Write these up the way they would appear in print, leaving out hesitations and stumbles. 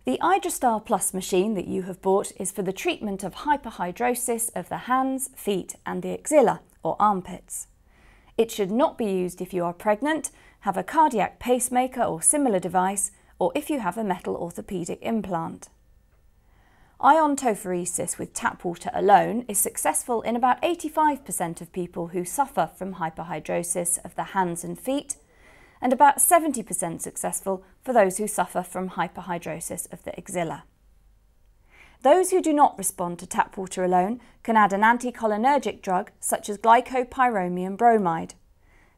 The Idrostar Plus machine that you have bought is for the treatment of hyperhidrosis of the hands, feet and the axilla or armpits. It should not be used if you are pregnant, have a cardiac pacemaker or similar device, or if you have a metal orthopaedic implant. Iontophoresis with tap water alone is successful in about 85% of people who suffer from hyperhidrosis of the hands and feet, and about 70% successful for those who suffer from hyperhidrosis of the axilla. Those who do not respond to tap water alone can add an anticholinergic drug such as glycopyromium bromide.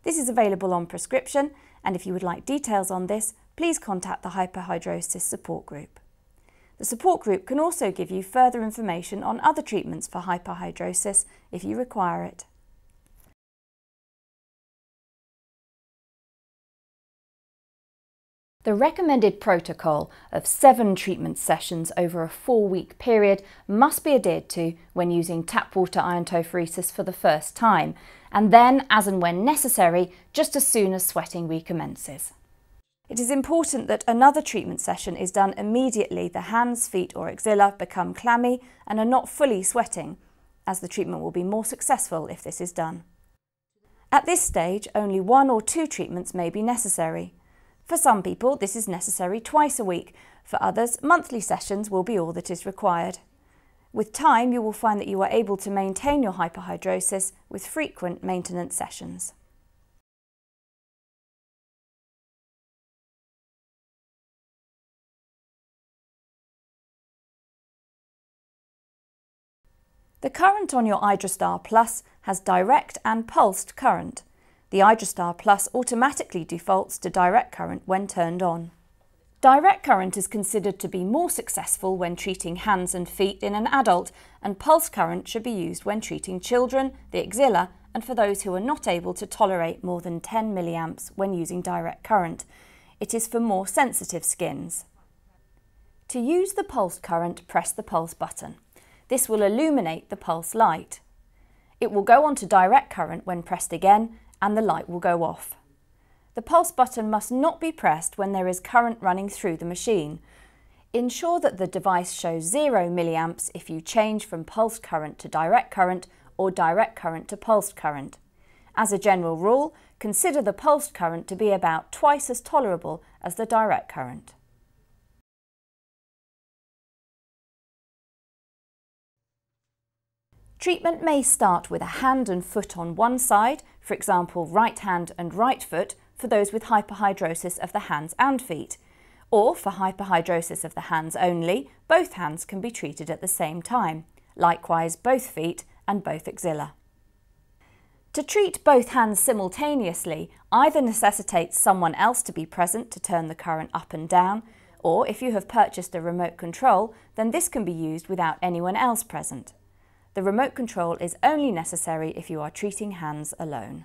This is available on prescription, and if you would like details on this, please contact the Hyperhidrosis Support Group. The support group can also give you further information on other treatments for hyperhidrosis if you require it. The recommended protocol of 7 treatment sessions over a 4-week period must be adhered to when using tap water iontophoresis for the first time, and then, as and when necessary, just as soon as sweating recommences. It is important that another treatment session is done immediately the hands, feet or axilla become clammy and are not fully sweating, as the treatment will be more successful if this is done. At this stage, only 1 or 2 treatments may be necessary. For some people, this is necessary twice a week. For others, monthly sessions will be all that is required. With time, you will find that you are able to maintain your hyperhidrosis with frequent maintenance sessions. The current on your Idrostar Plus has direct and pulsed current. The Idrostar Plus automatically defaults to direct current when turned on. Direct current is considered to be more successful when treating hands and feet in an adult, and pulse current should be used when treating children, the axilla, and for those who are not able to tolerate more than 10 milliamps when using direct current. It is for more sensitive skins. To use the pulsed current, press the pulse button. This will illuminate the pulse light. It will go on to direct current when pressed again, and the light will go off. The pulse button must not be pressed when there is current running through the machine. Ensure that the device shows 0 milliamps if you change from pulsed current to direct current or direct current to pulsed current. As a general rule, consider the pulsed current to be about twice as tolerable as the direct current. Treatment may start with a hand and foot on one side, for example right hand and right foot for those with hyperhidrosis of the hands and feet, or for hyperhidrosis of the hands only, both hands can be treated at the same time, likewise both feet and both axilla. To treat both hands simultaneously either necessitates someone else to be present to turn the current up and down, or if you have purchased a remote control, then this can be used without anyone else present. The remote control is only necessary if you are treating hands alone.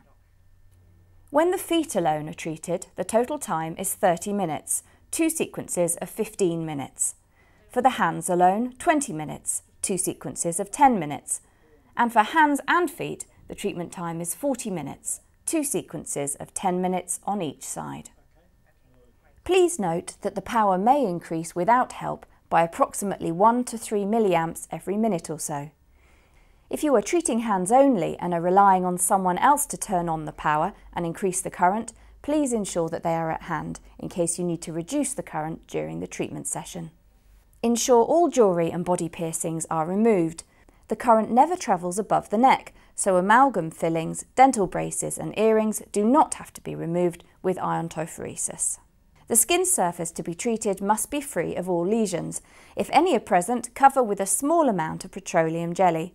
When the feet alone are treated, the total time is 30 minutes, 2 sequences of 15 minutes. For the hands alone, 20 minutes, 2 sequences of 10 minutes. And for hands and feet, the treatment time is 40 minutes, 2 sequences of 10 minutes on each side. Please note that the power may increase without help by approximately 1 to 3 milliamps every minute or so. If you are treating hands only and are relying on someone else to turn on the power and increase the current, please ensure that they are at hand in case you need to reduce the current during the treatment session. Ensure all jewellery and body piercings are removed. The current never travels above the neck, so amalgam fillings, dental braces and earrings do not have to be removed with iontophoresis. The skin surface to be treated must be free of all lesions. If any are present, cover with a small amount of petroleum jelly.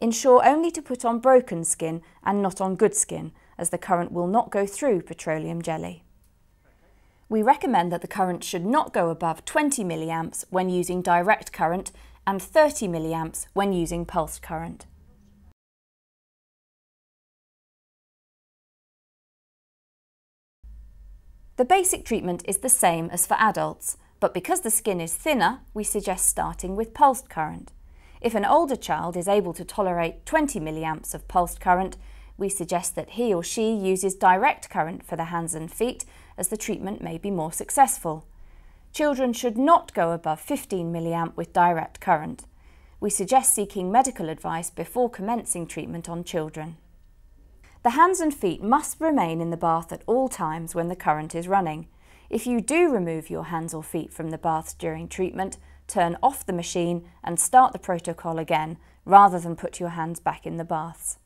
Ensure only to put on broken skin and not on good skin, as the current will not go through petroleum jelly. We recommend that the current should not go above 20 milliamps when using direct current and 30 milliamps when using pulsed current. The basic treatment is the same as for adults, but because the skin is thinner, we suggest starting with pulsed current. If an older child is able to tolerate 20 milliamps of pulsed current, we suggest that he or she uses direct current for the hands and feet, as the treatment may be more successful. Children should not go above 15 mA with direct current. We suggest seeking medical advice before commencing treatment on children. The hands and feet must remain in the bath at all times when the current is running. If you do remove your hands or feet from the baths during treatment, turn off the machine and start the protocol again, rather than put your hands back in the baths.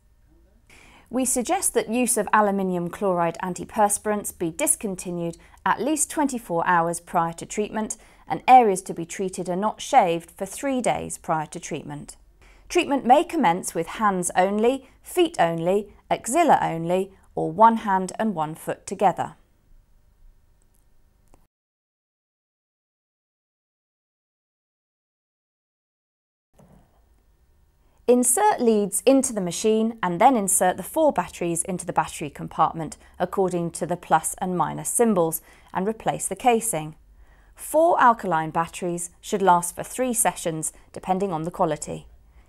We suggest that use of aluminium chloride antiperspirants be discontinued at least 24 hours prior to treatment, and areas to be treated are not shaved for 3 days prior to treatment. Treatment may commence with hands only, feet only, axilla only, or one hand and one foot together. Insert leads into the machine and then insert the 4 batteries into the battery compartment according to the plus and minus symbols and replace the casing. 4 alkaline batteries should last for 3 sessions depending on the quality.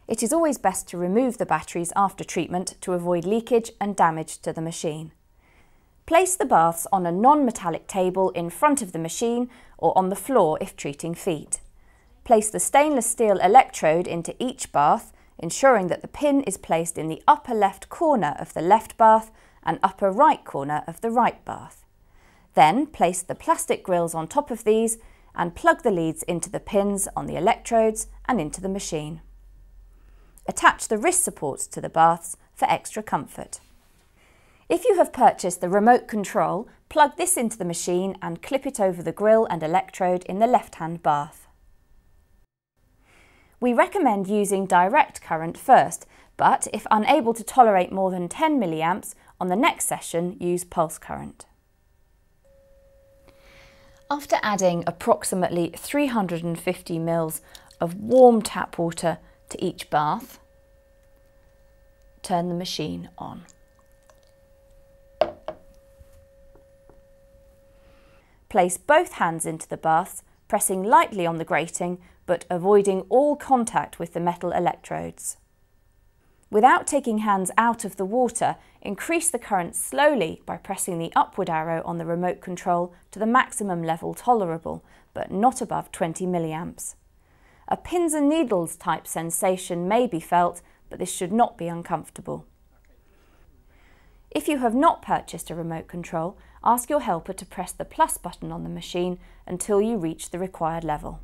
It is always best to remove the batteries after treatment to avoid leakage and damage to the machine. Place the baths on a non-metallic table in front of the machine or on the floor if treating feet. Place the stainless steel electrode into each bath, ensuring that the pin is placed in the upper left corner of the left bath and upper right corner of the right bath. Then place the plastic grills on top of these and plug the leads into the pins on the electrodes and into the machine. Attach the wrist supports to the baths for extra comfort. If you have purchased the remote control, plug this into the machine and clip it over the grill and electrode in the left-hand bath. We recommend using direct current first, but if unable to tolerate more than 10 mA, on the next session use pulse current. After adding approximately 350 ml of warm tap water to each bath, turn the machine on. Place both hands into the baths, pressing lightly on the grating but avoiding all contact with the metal electrodes. Without taking hands out of the water, increase the current slowly by pressing the upward arrow on the remote control to the maximum level tolerable, but not above 20 mA. A pins and needles type sensation may be felt, but this should not be uncomfortable. If you have not purchased a remote control, ask your helper to press the plus button on the machine until you reach the required level.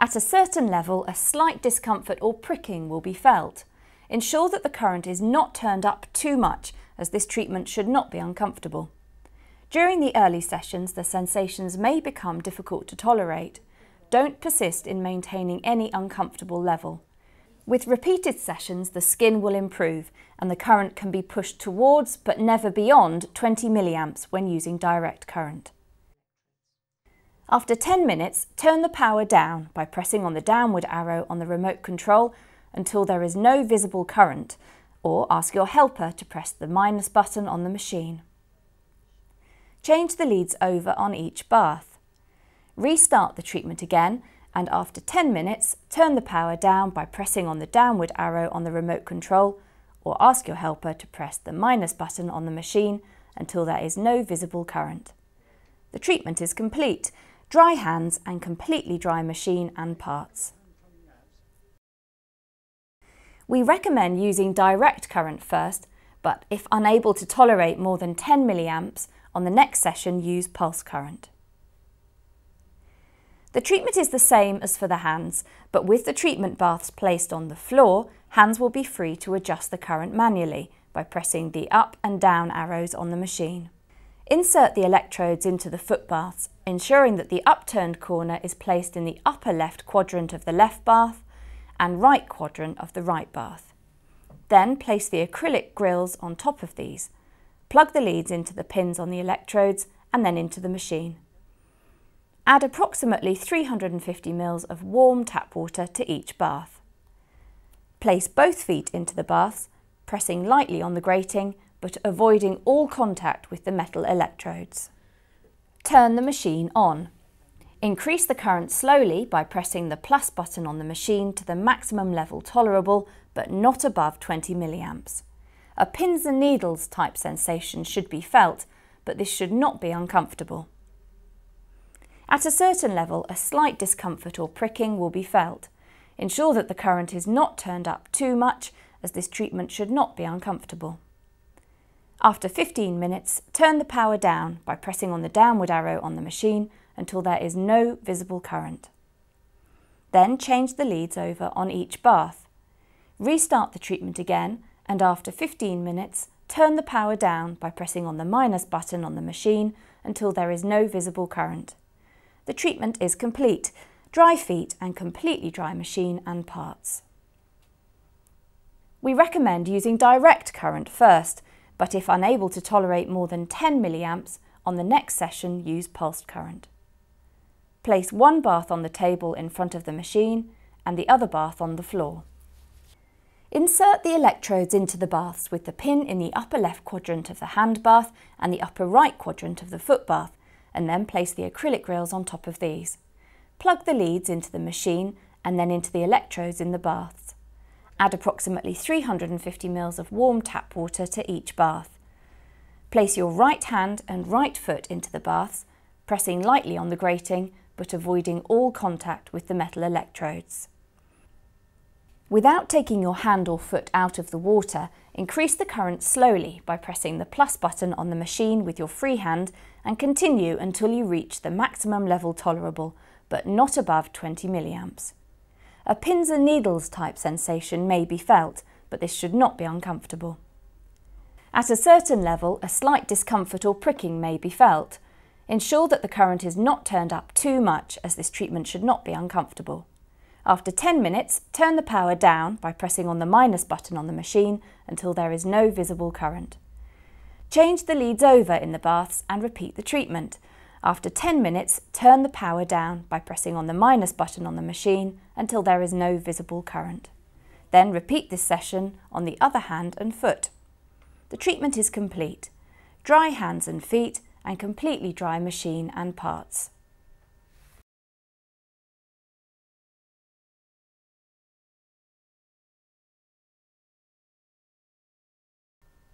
At a certain level, a slight discomfort or pricking will be felt. Ensure that the current is not turned up too much, as this treatment should not be uncomfortable. During the early sessions, the sensations may become difficult to tolerate. Don't persist in maintaining any uncomfortable level. With repeated sessions, the skin will improve and the current can be pushed towards but never beyond 20 mA when using direct current. After 10 minutes, turn the power down by pressing on the downward arrow on the remote control until there is no visible current, or ask your helper to press the minus button on the machine. Change the leads over on each bath. Restart the treatment again, and after 10 minutes, turn the power down by pressing on the downward arrow on the remote control, or ask your helper to press the minus button on the machine until there is no visible current. The treatment is complete. Dry hands and completely dry machine and parts. We recommend using direct current first, but if unable to tolerate more than 10 mA, on the next session use pulse current. The treatment is the same as for the hands, but with the treatment baths placed on the floor, hands will be free to adjust the current manually by pressing the up and down arrows on the machine. Insert the electrodes into the foot baths, ensuring that the upturned corner is placed in the upper left quadrant of the left bath and right quadrant of the right bath. Then place the acrylic grills on top of these. Plug the leads into the pins on the electrodes and then into the machine. Add approximately 350 ml of warm tap water to each bath. Place both feet into the baths, pressing lightly on the grating but avoiding all contact with the metal electrodes. Turn the machine on. Increase the current slowly by pressing the plus button on the machine to the maximum level tolerable, but not above 20 mA. A pins and needles type sensation should be felt, but this should not be uncomfortable. At a certain level, a slight discomfort or pricking will be felt. Ensure that the current is not turned up too much, as this treatment should not be uncomfortable. After 15 minutes, turn the power down by pressing on the downward arrow on the machine until there is no visible current. Then change the leads over on each bath. Restart the treatment again, and after 15 minutes, turn the power down by pressing on the minus button on the machine until there is no visible current. The treatment is complete. Dry feet and completely dry machine and parts. We recommend using direct current first, but if unable to tolerate more than 10 milliamps, on the next session use pulsed current. Place one bath on the table in front of the machine and the other bath on the floor. Insert the electrodes into the baths with the pin in the upper left quadrant of the hand bath and the upper right quadrant of the foot bath, and then place the acrylic rails on top of these. Plug the leads into the machine and then into the electrodes in the baths. Add approximately 350 ml of warm tap water to each bath. Place your right hand and right foot into the baths, pressing lightly on the grating but avoiding all contact with the metal electrodes. Without taking your hand or foot out of the water, increase the current slowly by pressing the plus button on the machine with your free hand and continue until you reach the maximum level tolerable, but not above 20 milliamps. A pins and needles type sensation may be felt, but this should not be uncomfortable. At a certain level, a slight discomfort or pricking may be felt. Ensure that the current is not turned up too much, as this treatment should not be uncomfortable. After 10 minutes, turn the power down by pressing on the minus button on the machine until there is no visible current. Change the leads over in the baths and repeat the treatment. After 10 minutes, turn the power down by pressing on the minus button on the machine until there is no visible current. Then repeat this session on the other hand and foot. The treatment is complete. Dry hands and feet and completely dry machine and parts.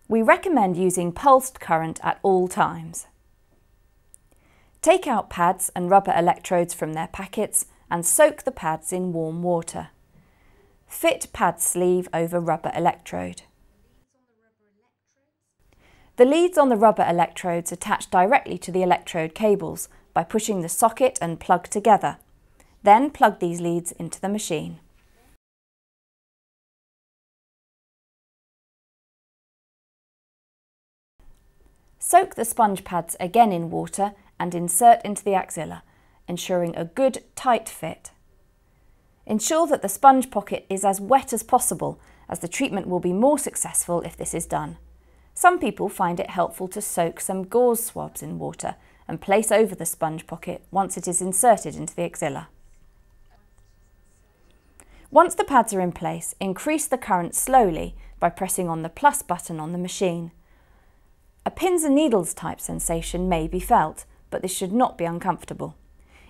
We recommend using pulsed current at all times. Take out pads and rubber electrodes from their packets and soak the pads in warm water. Fit pad sleeve over rubber electrode. The leads on the rubber electrodes attach directly to the electrode cables by pushing the socket and plug together. Then plug these leads into the machine. Soak the sponge pads again in water and insert into the axilla, ensuring a good tight fit. Ensure that the sponge pocket is as wet as possible, as the treatment will be more successful if this is done. Some people find it helpful to soak some gauze swabs in water and place over the sponge pocket once it is inserted into the axilla. Once the pads are in place, increase the current slowly by pressing on the plus button on the machine. A pins and needles type sensation may be felt, but this should not be uncomfortable.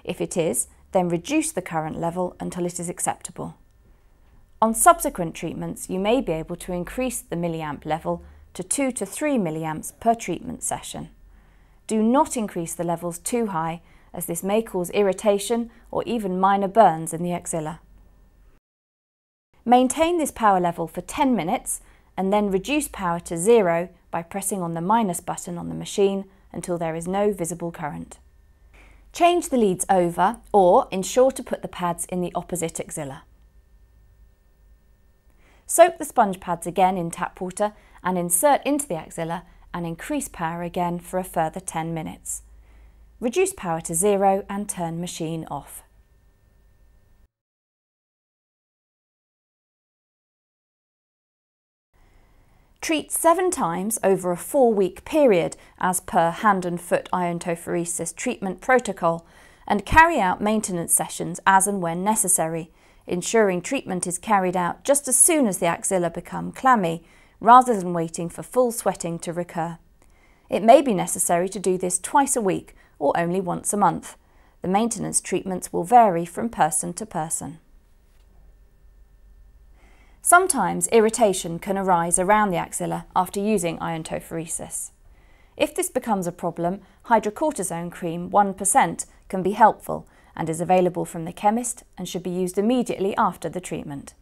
If it is, then reduce the current level until it is acceptable. On subsequent treatments, you may be able to increase the milliamp level to 2 to 3 milliamps per treatment session. Do not increase the levels too high, as this may cause irritation or even minor burns in the axilla. Maintain this power level for 10 minutes and then reduce power to 0 by pressing on the minus button on the machine until there is no visible current. Change the leads over or ensure to put the pads in the opposite axilla. Soak the sponge pads again in tap water and insert into the axilla and increase power again for a further 10 minutes. Reduce power to 0 and turn machine off. Treat 7 times over a 4-week period as per hand and foot iontophoresis treatment protocol and carry out maintenance sessions as and when necessary, ensuring treatment is carried out just as soon as the axilla become clammy, rather than waiting for full sweating to recur. It may be necessary to do this twice a week or only once a month. The maintenance treatments will vary from person to person. Sometimes irritation can arise around the axilla after using iontophoresis. If this becomes a problem, hydrocortisone cream 1% can be helpful and is available from the chemist and should be used immediately after the treatment.